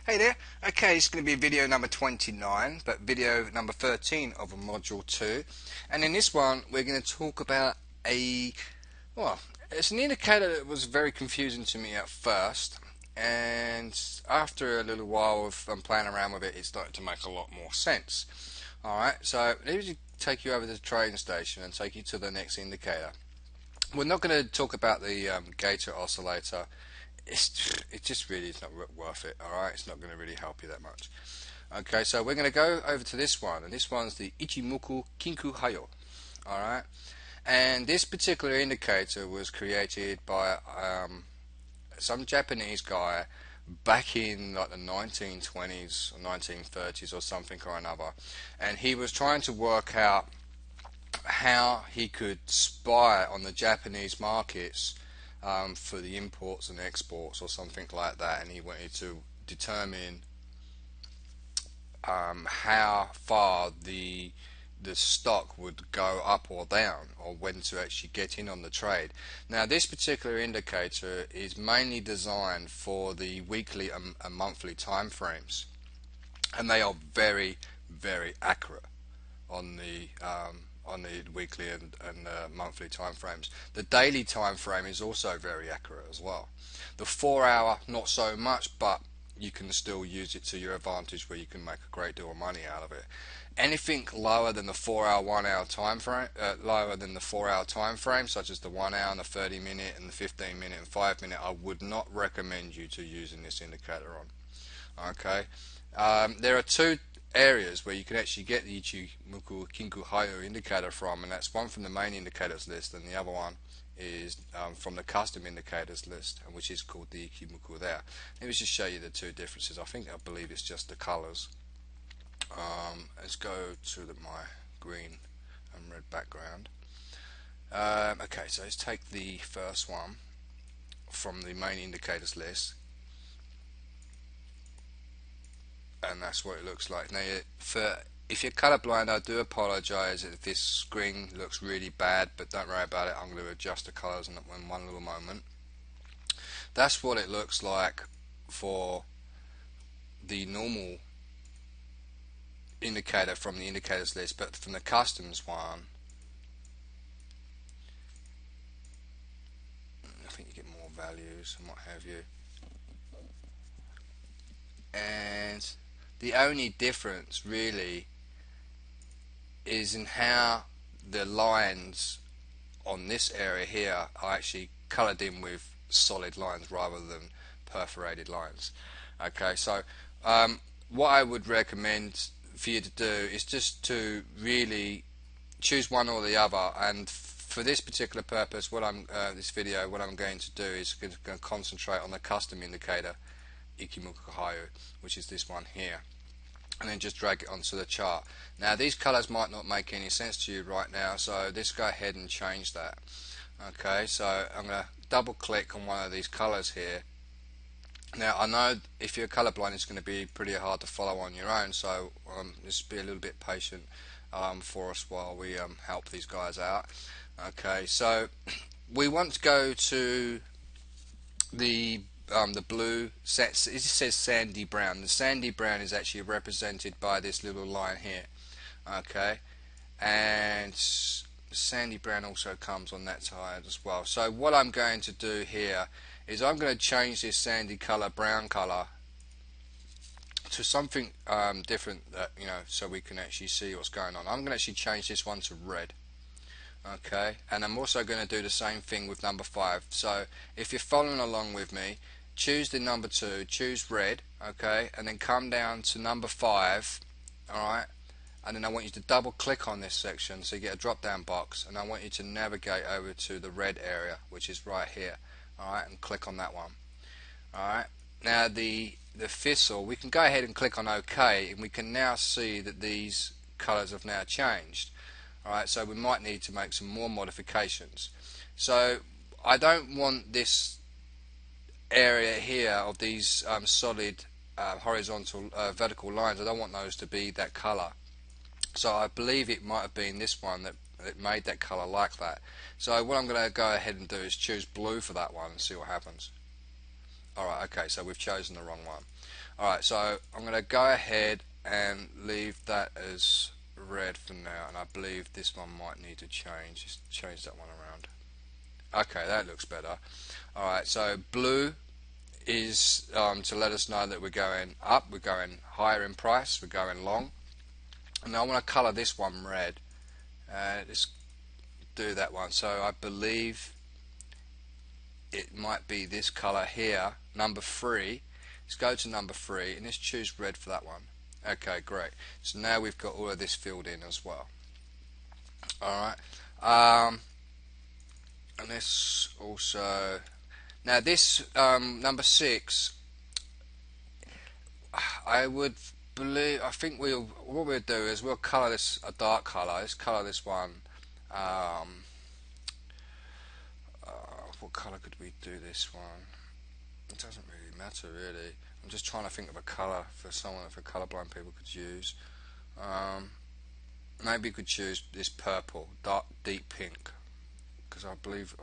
Hey there. Okay, it's going to be video number 29, but video number 13 of a module 2. And in this one, we're going to talk about well, it's an indicator that was very confusing to me at first. And after a little while of playing around with it, it started to make a lot more sense. Alright, so let me take you over to the train station and take you to the next indicator. We're not going to talk about the gator oscillator. It just really is not worth it. Alright, it's not going to really help you that much. Okay, so we're going to go over to this one, and this one's the ichimoku kinko hayo. Alright, and this particular indicator was created by some Japanese guy back in like the 1920s or 1930s or something or another, and he was trying to work out how he could spy on the Japanese markets for the imports and exports or something like that, and he wanted to determine how far the stock would go up or down, or when to actually get in on the trade. Now, this particular indicator is mainly designed for the weekly and monthly time frames, and they are very, very accurate on the weekly and monthly time frames. The daily time frame is also very accurate as well. The 4 hour, not so much, but you can still use it to your advantage, where you can make a great deal of money out of it. Anything lower than the 4 hour, 1 hour time frame, lower than the 4 hour time frame, such as the 1 hour and the 30 minute and the 15 minute and 5 minute, I would not recommend you to using this indicator on. Okay, there are two areas where you can actually get the ichimoku kinko hayo indicator from, and that's one from the main indicators list, and the other one is from the custom indicators list, which is called the ichimoku there. Let me just show you the two differences. I believe it's just the colors. Let's go to my green and red background. Okay, so let's take the first one from the main indicators list, and that's what it looks like. Now, if you're colorblind, I do apologize if this screen looks really bad, but don't worry about it. I'm going to adjust the colors in one little moment. That's what it looks like for the normal indicator from the indicators list, but from the customs one, I think you get more values and what have you. And the only difference really is in how the lines on this area here are actually colored in with solid lines rather than perforated lines. Okay, so what I would recommend for you to do is just to really choose one or the other, and for this particular purpose, this video, what I'm going to do is going to concentrate on the custom indicator ichimoku hayo, which is this one here, and then just drag it onto the chart. Now, these colors might not make any sense to you right now, so let's go ahead and change that. Okay, so I'm going to double click on one of these colors here. Now, I know if you're colorblind, it's going to be pretty hard to follow on your own, so just be a little bit patient for us while we help these guys out. Okay, so we want to go to the blue. It says sandy brown. The sandy brown is actually represented by this little line here. Okay, and sandy brown also comes on that side as well. So what I'm going to do here is I'm going to change this sandy color, brown color, to something different, that so we can actually see what's going on. I'm going to actually change this one to red. Okay, and I'm also going to do the same thing with number 5. So if you're following along with me, choose the number 2, choose red, okay, and then come down to number 5. Alright, and then I want you to double click on this section so you get a drop down box, and I want you to navigate over to the red area, which is right here. Alright, and click on that one. Alright, now the thistle, we can go ahead and click on OK, and we can now see that these colors have now changed. Alright, so we might need to make some more modifications. So I don't want this area here of these solid horizontal vertical lines, I don't want those to be that color. So I believe it might have been this one that made that color like that. So what I'm going to go ahead and do is choose blue for that one and see what happens. Alright, okay, so we've chosen the wrong one. Alright, so I'm going to go ahead and leave that as red for now, and I believe this one might need to change. Just change that one around. Okay, that looks better. Alright, so blue is to let us know that we're going up, we're going higher in price, we're going long. And now I want to colour this one red. Let's do that one. So I believe it might be this colour here, number 3. Let's go to number 3 and let's choose red for that one. Okay, great. So now we've got all of this filled in as well. Alright. And let's also, now this number 6, I think what we'll do is we'll colour this a dark colour. Let's colour this one. What colour could we do this one? It doesn't really matter really. I'm just trying to think of a colour for colourblind people could use. Maybe we could choose this purple, dark deep pink, because I believe,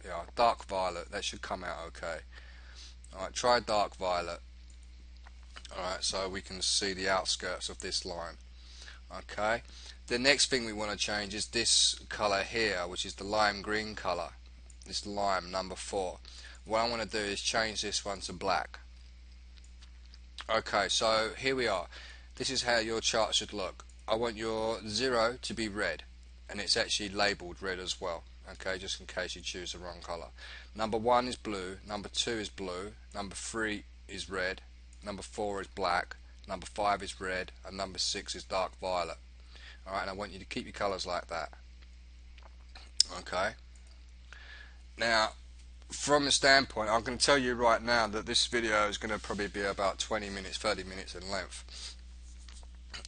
yeah, dark violet. That should come out okay. Alright, try dark violet. Alright, so we can see the outskirts of this line. Okay, the next thing we want to change is this colour here, which is the lime green colour. This lime, number 4. What I want to do is change this one to black. Okay, so here we are. This is how your chart should look. I want your 0 to be red, and it's actually labelled red as well. Okay, just in case you choose the wrong colour. Number 1 is blue, number 2 is blue, number 3 is red, number 4 is black, number 5 is red, and number 6 is dark violet. Alright, and I want you to keep your colours like that. Okay. Now, from the standpoint, I'm going to tell you right now that this video is going to probably be about 20 minutes, 30 minutes in length.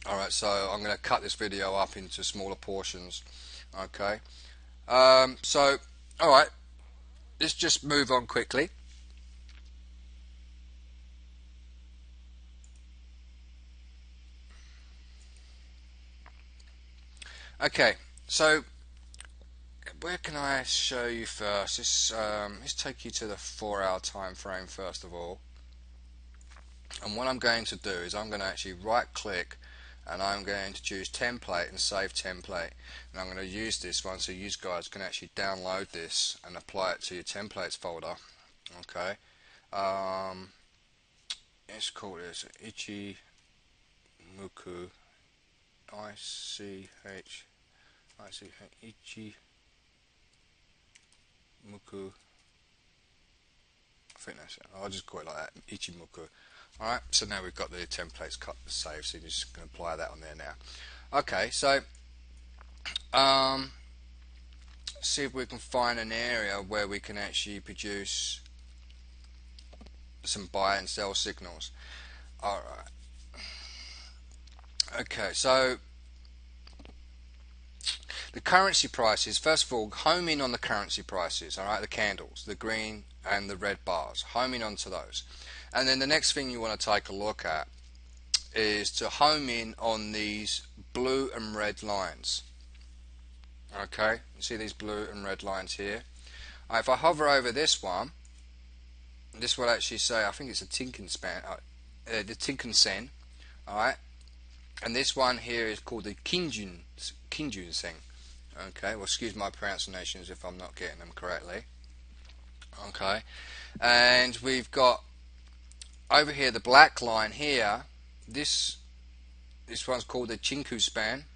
Alright, so I'm going to cut this video up into smaller portions. Okay. So, alright, let's just move on quickly. Okay, so where can I show you first? Let's take you to the 4-hour time frame first of all. And what I'm going to do is I'm going to actually right click and I'm going to choose template and save template, and I'm going to use this one so you guys can actually download this and apply it to your templates folder. Okay, let's call this ichimoku, ichimoku. I think that's it. I'll just call it like that, ichimoku. Alright, so now we've got the templates cut and saved, so you're just going to apply that on there now. Okay, so see if we can find an area where we can actually produce some buy and sell signals. Alright. Okay, so the currency prices, first of all, home in on the currency prices, alright, the candles, the green and the red bars, home in onto those. And then the next thing you want to take a look at is to home in on these blue and red lines. Okay, you see these blue and red lines here. If I hover over this one, this will actually say, I think it's a the Tinkin-sen, alright, and this one here is called the Kinjun-sen. Okay, well, excuse my pronunciations if I'm not getting them correctly. Okay, and we've got over here the black line here. This one's called the Chinku span,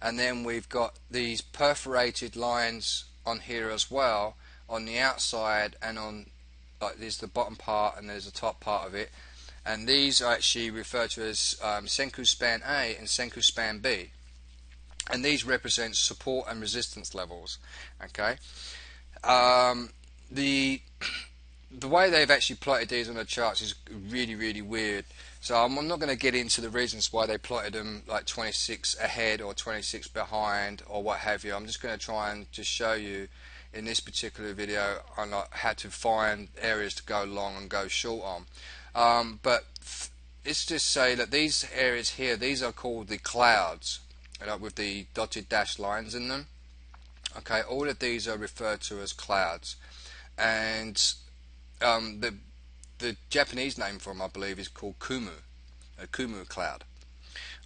and then we've got these perforated lines on here as well on the outside, and on like there's the bottom part and there's the top part of it, and these are actually referred to as Senku span A and Senku span B, and these represent support and resistance levels. Okay, the way they've actually plotted these on the charts is really weird. So I'm not going to get into the reasons why they plotted them like 26 ahead or 26 behind or what have you. I'm just going to try and just show you in this particular video on how to find areas to go long and go short on. But let's just say that these areas here, these are called the clouds, with the dotted dashed lines in them. Okay, all of these are referred to as clouds, and the Japanese name for them, I believe, is called Kumu, a Kumu cloud.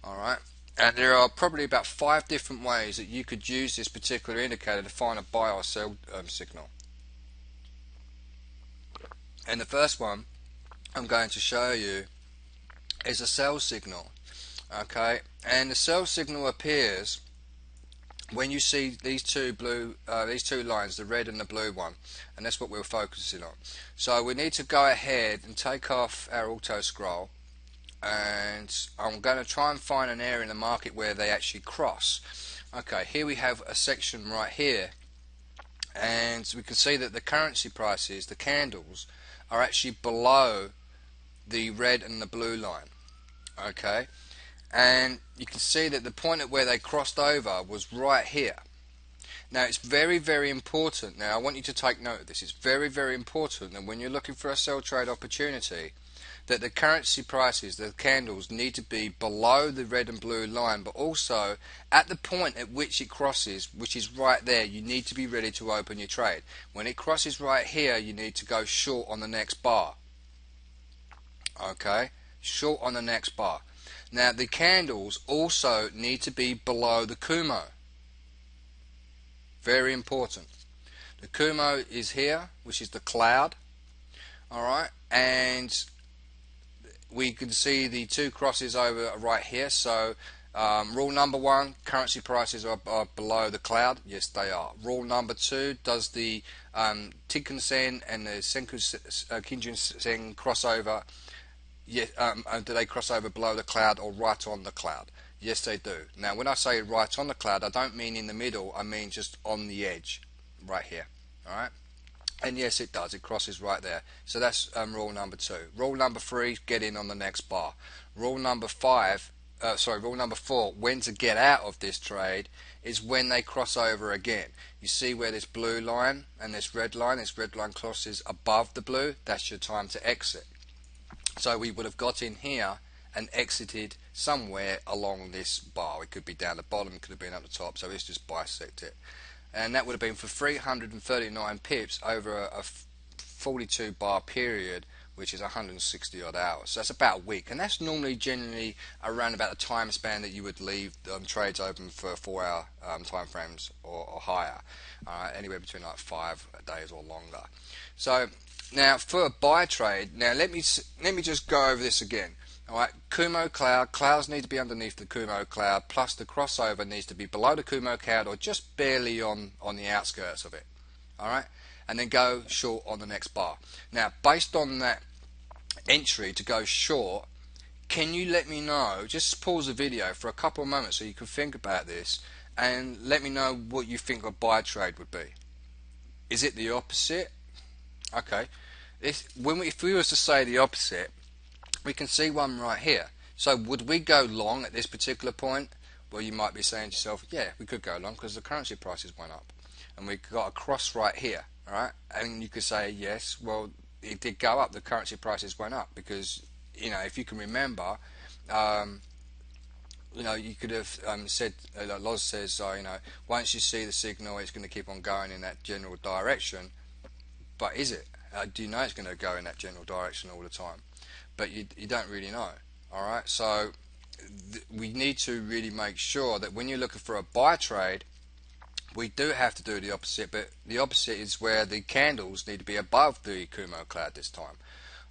Alright, and there are probably about 5 different ways that you could use this particular indicator to find a buy or sell signal. And the first one I'm going to show you is a sell signal. Okay, and the sell signal appears when you see these two lines, the red and the blue one, and that's what we're focusing on. So we need to go ahead and take off our auto scroll, and I'm going to try and find an area in the market where they actually cross. Okay, here we have a section right here, and we can see that the currency prices, the candles, are actually below the red and the blue line. Okay, and you can see that the point at where they crossed over was right here. Now it's very, very important. Now I want you to take note of this. It's very, very important that when you're looking for a sell trade opportunity, that the currency prices, the candles, need to be below the red and blue line, but also at the point at which it crosses, which is right there, you need to be ready to open your trade. When it crosses right here, you need to go short on the next bar. Okay, short on the next bar. Now the candles also need to be below the Kumo. Very important. The Kumo is here, which is the cloud. Alright, and we can see the two crosses over right here. So rule number 1, currency prices are below the cloud. Yes, they are. Rule number 2, does the Tenkan-sen and the Kinjin-sen crossover? Yes, do they cross over below the cloud or right on the cloud? Yes, they do. Now, when I say right on the cloud, I don't mean in the middle. I mean just on the edge, right here. All right. And yes, it does. It crosses right there. So that's rule number 2. Rule number 3, get in on the next bar. Rule number 4, when to get out of this trade is when they cross over again. You see where this blue line and this red line crosses above the blue. That's your time to exit. So we would have got in here and exited somewhere along this bar. It could be down the bottom, it could have been up the top, so let's just bisect it. And that would have been for 339 pips over a 42 bar period, which is 160 odd hours. So that's about a week, and that's normally generally around about the time span that you would leave trades open for 4-hour time frames or higher, anywhere between like 5 days or longer. So now for a buy trade, now let me just go over this again. Alright, Kumo cloud, clouds need to be underneath the Kumo cloud, plus the crossover needs to be below the Kumo cloud or just barely on the outskirts of it. Alright, and then go short on the next bar. Now based on that entry to go short, can you let me know, just pause the video for a couple of moments so you can think about this and let me know what you think a buy trade would be. Is it the opposite? Okay, if we was to say the opposite, we can see one right here. So would we go long at this particular point? Well, you might be saying to yourself, yeah, we could go long because the currency prices went up and we got a cross right here. Alright, and you could say yes, well, it did go up, the currency prices went up because, you know, if you can remember, you know, you could have said, like Loz says, you know, once you see the signal, it's going to keep on going in that general direction. But is it? Do you know it's going to go in that general direction all the time? But you don't really know. Alright, so we need to really make sure that when you're looking for a buy trade, we do have to do the opposite, but the opposite is where the candles need to be above the Kumo cloud this time.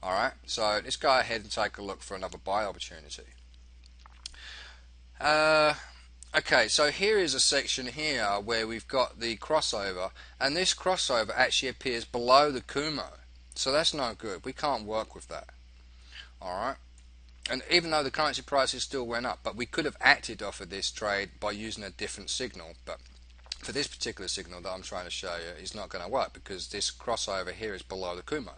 Alright, so let's go ahead and take a look for another buy opportunity. Okay, so here is a section here where we've got the crossover, and this crossover actually appears below the Kumo, so that's no good. We can't work with that. Alright, and even though the currency prices still went up, but we could have acted off of this trade by using a different signal, but for this particular signal that I'm trying to show you, it's not going to work because this crossover here is below the Kumo.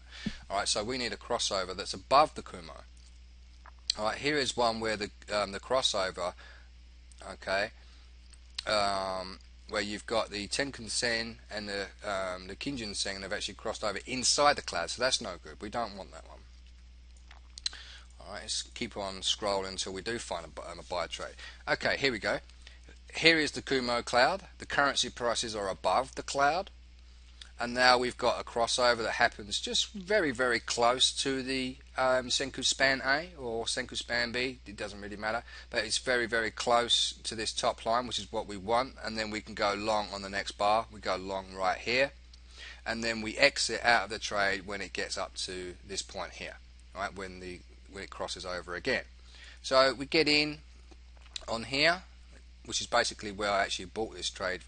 Alright, so we need a crossover that's above the Kumo. Alright, here is one where the crossover, okay, where you've got the Tenkan-sen and the Kinjin-sen have actually crossed over inside the cloud, so that's no good. We don't want that one. Alright, let's keep on scrolling until we do find a buy trade. Okay, here we go. Here is the Kumo cloud. The currency prices are above the cloud. and now we've got a crossover that happens just very close to the Senku span A or Senku span B. It doesn't really matter, but it's very close to this top line, which is what we want. And then we can go long on the next bar. We go long right here, and then we exit out of the trade when it gets up to this point here, right, when it crosses over again. So we get in on here, which is basically where I actually bought this trade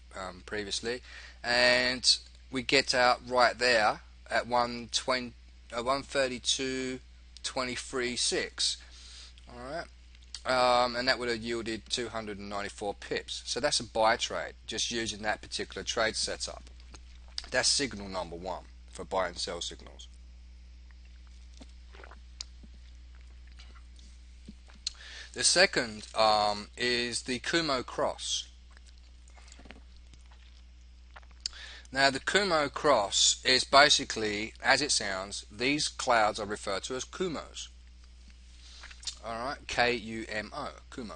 previously, and we get out right there at 132.23.6. Alright, and that would have yielded 294 pips. So that's a buy trade, just using that particular trade setup. That's signal number one for buy and sell signals. The second is the Kumo cross. Now the Kumo cross is basically, as it sounds, these clouds are referred to as Kumos. Alright, K-U-M-O, Kumo.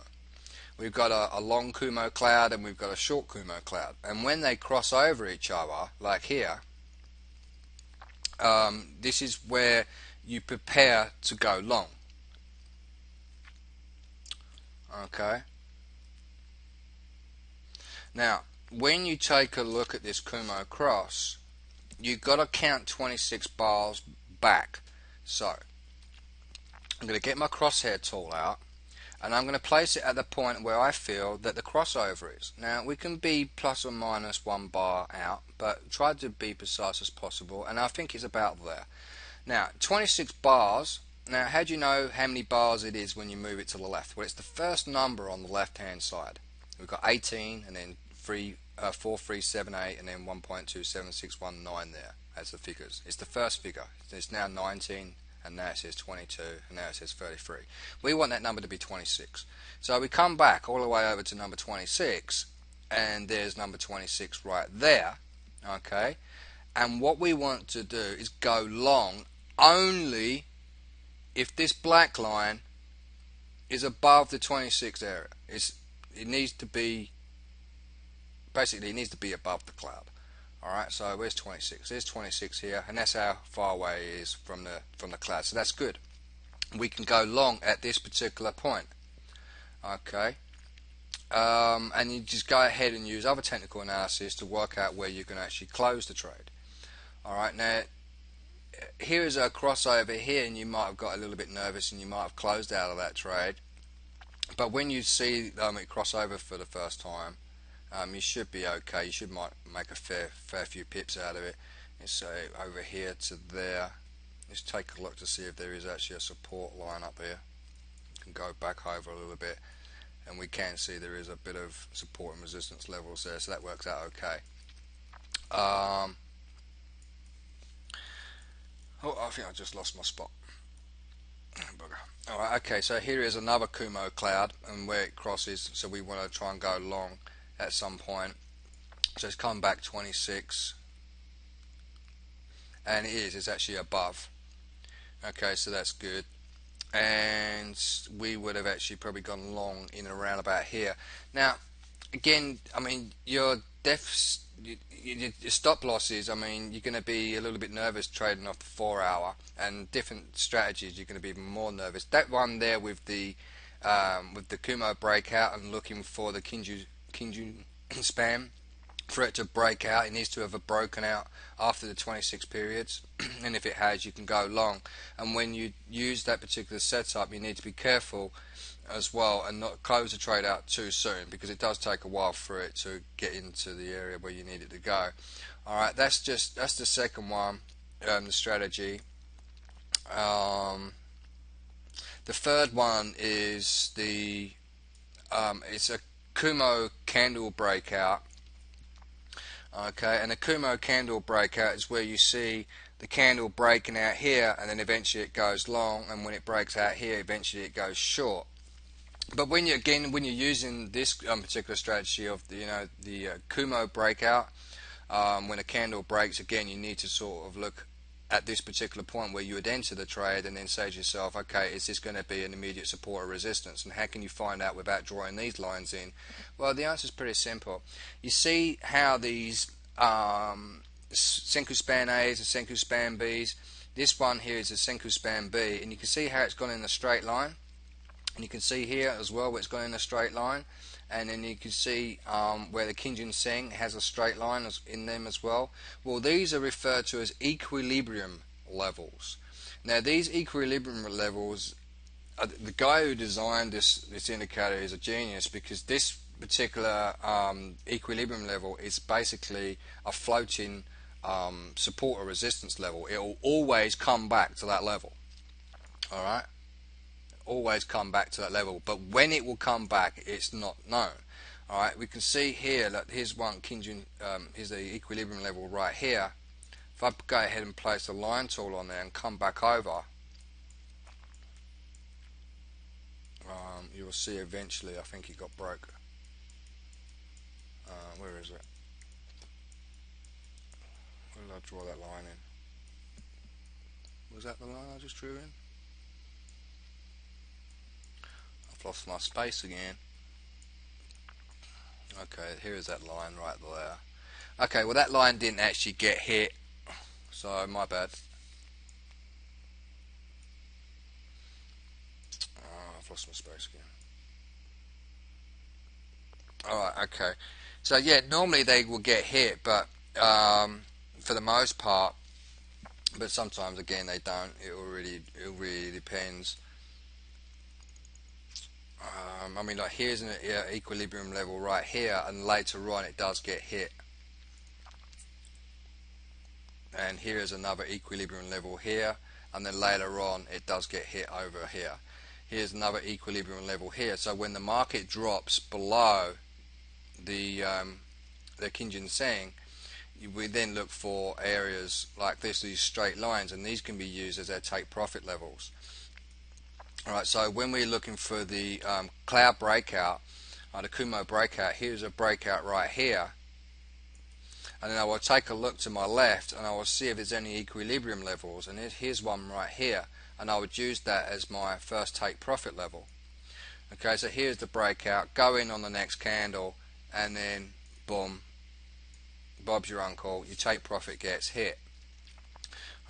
We've got a long Kumo cloud and we've got a short Kumo cloud. And when they cross over each other, like here, this is where you prepare to go long. Okay. Now, when you take a look at this Kumo cross, you've got to count 26 bars back. So, I'm going to get my crosshair tool out, and I'm going to place it at the point where I feel that the crossover is. Now, we can be plus or minus 1 bar out, but try to be precise as possible, and I think it's about there. Now, 26 bars. Now, how do you know how many bars it is when you move it to the left? Well, it's the first number on the left-hand side. We've got 18, and then 4,378, and then 1.27619 there as the figures. It's the first figure. It's now 19, and now it says 22, and now it says 33. We want that number to be 26. So we come back all the way over to number 26, and there's number 26 right there. Okay, and what we want to do is go long only if this black line is above the 26 area. It needs to be, basically it needs to be above the cloud. Alright, so where's 26? There's 26 here, and that's how far away it is from the cloud. So that's good. We can go long at this particular point. Okay. And you just go ahead and use other technical analysis to work out where you can actually close the trade. Alright, now here is a crossover here, and you might have got a little bit nervous and you might have closed out of that trade. But when you see it cross over for the first time, you should be okay. You should make a fair few pips out of it. Let's say over here to there. Let's take a look to see if there is actually a support line up here. You can go back over a little bit, and we can see there is a bit of support and resistance levels there, so that works out okay. Oh, I think I just lost my spot. Alright, okay, so here is another Kumo cloud, and where it crosses, so we want to try and go long at some point. So it's come back 26, and it's actually above. Okay, so that's good. And we would have actually probably gone long in and around about here. Now, again, I mean, your stop losses, I mean, you're going to be a little bit nervous trading off the 4 hour, and different strategies you're going to be even more nervous. That one there with the Kumo breakout and looking for the Kinko span, for it to break out, it needs to have broken out after the 26 periods, and if it has, you can go long. And when you use that particular setup, you need to be careful as well and not close the trade out too soon, because it does take a while for it to get into the area where you need it to go. Alright, that's the second one, the strategy. The third one is it's a Kumo candle breakout. Okay, and the Kumo candle breakout is where you see the candle breaking out here, and then eventually it goes long, and when it breaks out here, eventually it goes short. But when you're using this particular strategy of the Kumo breakout, when a candle breaks, again, you need to sort of look at this particular point where you would enter the trade and then say to yourself, okay, is this going to be an immediate support or resistance, and how can you find out without drawing these lines in? Well, the answer is pretty simple. You see how these Senku span A's and Senku span B's. This one here is a Senku span B, and you can see how it's gone in a straight line. And you can see here as well where it's gone in a straight line, and then you can see where the Kinjin Seng has a straight line in them as well. Well, these are referred to as equilibrium levels. Now, these equilibrium levels, the guy who designed this indicator is a genius, because this particular equilibrium level is basically a floating support or resistance level. It will always come back to that level. All right. Always come back to that level, but when it will come back, it's not known. Alright, we can see here that here's one Kinjin, here's the equilibrium level right here. If I go ahead and place the line tool on there and come back over, you will see eventually, I think it got broke. Where is it? Where did I draw that line in? Was that the line I just drew in? I've lost my space again. Okay, here is that line right there. Okay, well that line didn't actually get hit, so my bad. I've lost my space again. Alright, okay. So yeah, normally they will get hit, but for the most part, but sometimes again they don't. It really depends. I mean, like here's an equilibrium level right here, and later on it does get hit. And here is another equilibrium level here, and then later on it does get hit over here. Here's another equilibrium level here. So when the market drops below the Kinjin Seng, we then look for areas like this, these straight lines, and these can be used as our take profit levels. Alright, so when we're looking for the cloud breakout, the Kumo breakout, here's a breakout right here, and then I will take a look to my left and I will see if there's any equilibrium levels, and here's one right here, and I would use that as my first take profit level. Okay, so here's the breakout, go in on the next candle, and then boom, Bob's your uncle, your take profit gets hit.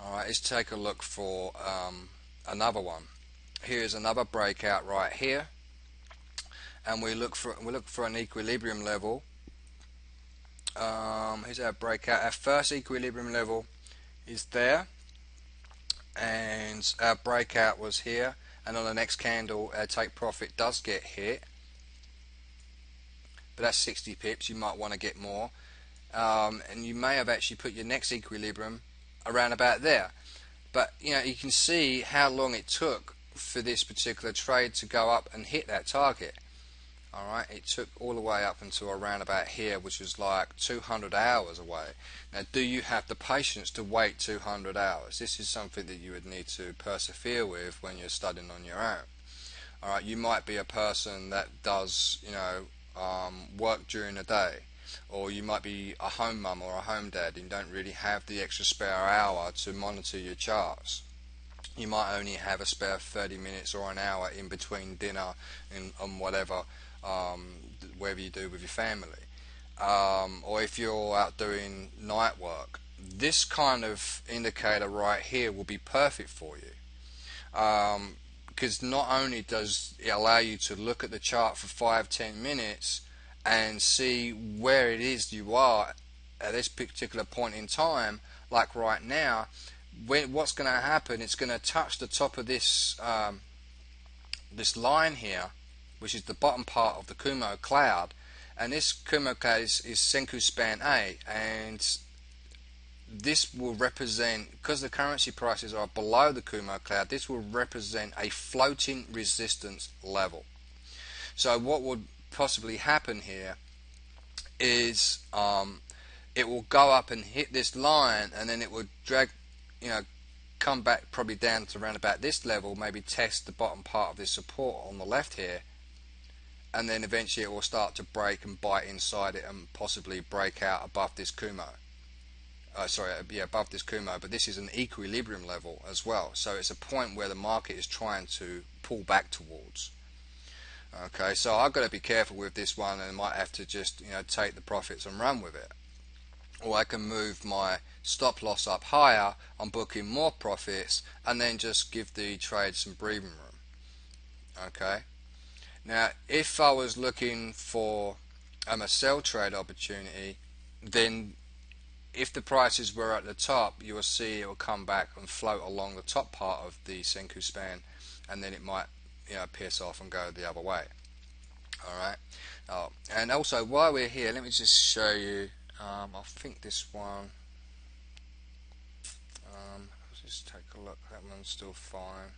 Alright, let's take a look for another one. Here's another breakout right here, and we look for an equilibrium level. Here's our breakout. Our first equilibrium level is there, and our breakout was here, and on the next candle our take profit does get hit, but that's 60 pips. You might want to get more, and you may have actually put your next equilibrium around about there, but you know, you can see how long it took for this particular trade to go up and hit that target. Alright, it took all the way up until around about here, which was like 200 hours away. Now, do you have the patience to wait 200 hours? This is something that you would need to persevere with when you're studying on your own. Alright, you might be a person that does, you know, work during the day, or you might be a home mum or a home dad and don't really have the extra spare hour to monitor your charts. You might only have a spare 30 minutes or an hour in between dinner and whatever you do with your family, or if you're out doing night work. This kind of indicator right here will be perfect for you, because not only does it allow you to look at the chart for 5-10 minutes and see where it is you are at this particular point in time, like right now. What's going to happen, it's going to touch the top of this this line here, which is the bottom part of the Kumo cloud, and this Kumo cloud is Senku span A, and this will represent, because the currency prices are below the Kumo cloud, this will represent a floating resistance level. So what would possibly happen here is it will go up and hit this line, and then it will drag, you know, come back probably down to around about this level, maybe test the bottom part of this support on the left here, and then eventually it will start to break and bite inside it and possibly break out above this Kumo. Above this Kumo, but this is an equilibrium level as well, so it's a point where the market is trying to pull back towards. Okay, so I've got to be careful with this one, and I might have to just, you know, take the profits and run with it. or I can move my stop loss up higher on booking more profits and then just give the trade some breathing room. Okay, now if I was looking for a sell trade opportunity, then if the prices were at the top, you will see it will come back and float along the top part of the Senku span, and then it might, pierce off and go the other way. Alright, and also while we're here, let me just show you, I think this one, let's just take a look, that one's still fine.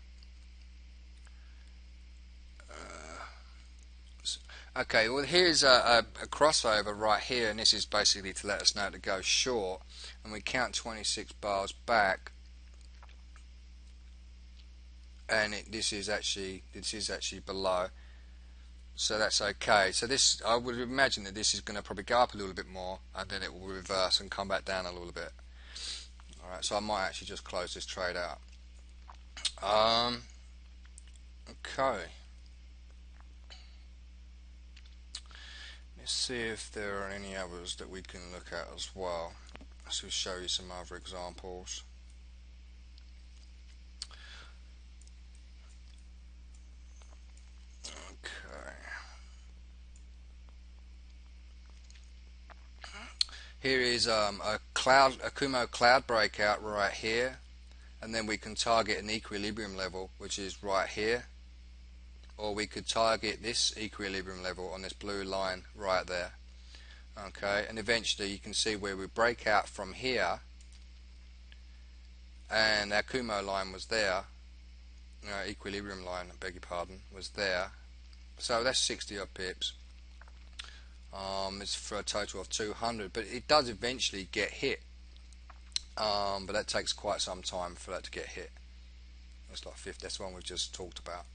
Okay, well here's a crossover right here, and this is basically to let us know to go short, and we count 26 bars back, and this is actually below, so that's okay. So this, I would imagine that this is going to probably go up a little bit more, and then it will reverse and come back down a little bit. Alright, so I might actually just close this trade out. Okay, let's see if there are any others that we can look at as well. So we'll show you some other examples. Okay, here is a Kumo cloud breakout right here, and then we can target an equilibrium level, which is right here, or we could target this equilibrium level on this blue line right there. Okay, and eventually you can see where we break out from here, and our Kumo line was there, equilibrium line, I beg your pardon, was there. So that's 60 odd pips. It's for a total of 200, but it does eventually get hit, but that takes quite some time for that to get hit. It's like 50, that's the one we've just talked about.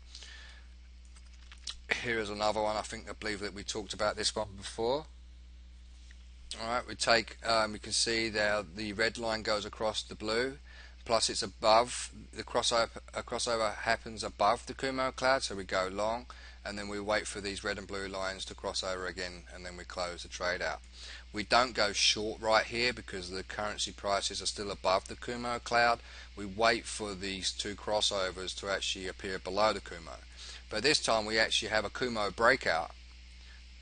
Here is another one. I believe that we talked about this one before. Alright, we can see there the red line goes across the blue, plus it's above, the crossover happens above the Kumo cloud, so we go long, and then we wait for these red and blue lines to cross over again, and then we close the trade out. We don't go short right here because the currency prices are still above the Kumo cloud. We wait for these two crossovers to actually appear below the Kumo. But this time we actually have a Kumo breakout,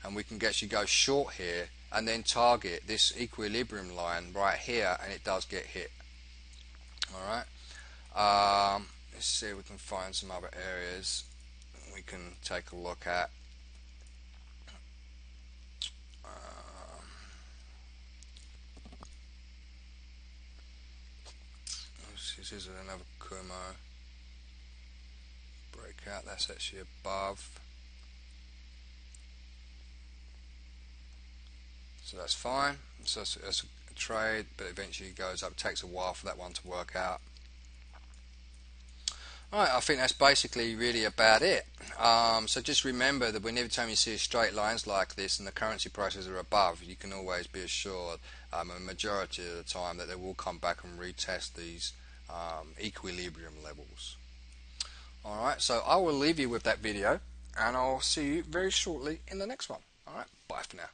and we can actually go short here and then target this equilibrium line right here, and it does get hit. Alright, let's see if we can find some other areas we can take a look at. This is another Kumo breakout, that's actually above, so that's fine. So it's a trade, but eventually it goes up. It takes a while for that one to work out. Alright, I think that's basically really about it. So just remember that whenever time you see straight lines like this and the currency prices are above, you can always be assured a majority of the time that they will come back and retest these equilibrium levels. Alright, so I will leave you with that video, and I'll see you very shortly in the next one. Alright, bye for now.